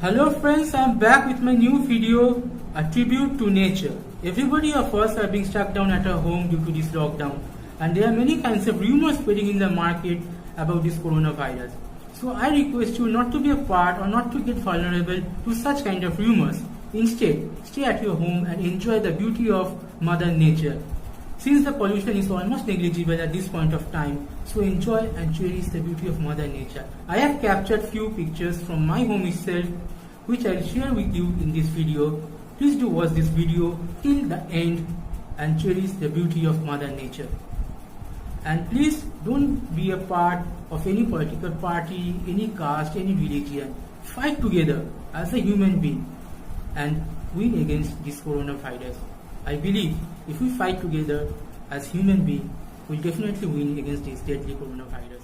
Hello friends, I am back with my new video, a tribute to nature. Everybody of us are being stuck down at our home due to this lockdown, and there are many kinds of rumors spreading in the market about this coronavirus. So I request you not to be a part or not to get vulnerable to such kind of rumors. Instead, stay at your home and enjoy the beauty of Mother Nature. Since the pollution is almost negligible at this point of time, so enjoy and cherish the beauty of Mother Nature. I have captured few pictures from my home itself, which I will share with you in this video. Please do watch this video till the end and cherish the beauty of Mother Nature. And please don't be a part of any political party, any caste, any religion. Fight together as a human being and win against this coronavirus. I believe if we fight together as human beings, we'll definitely win against this deadly coronavirus.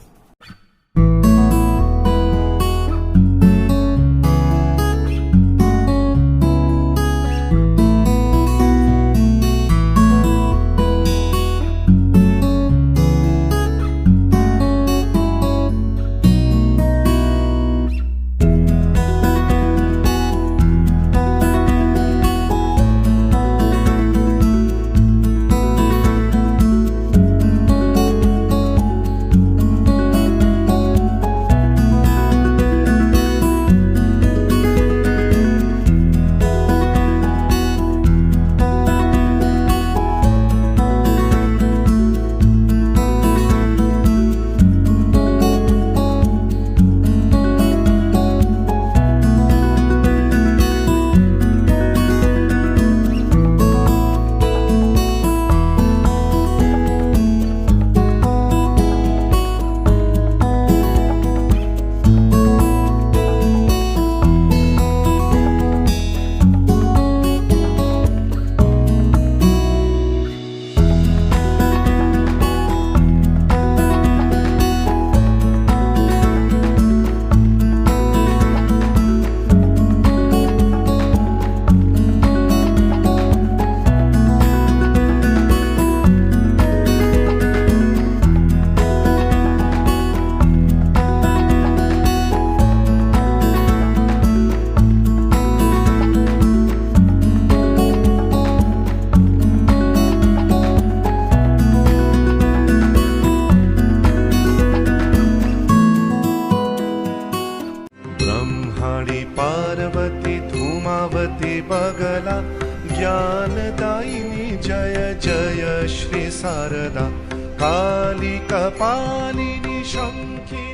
Parvati Dhumavati Bagla ज्ञानदायिनी Jai Jai Shri Sharda Kali Kapalini शंखी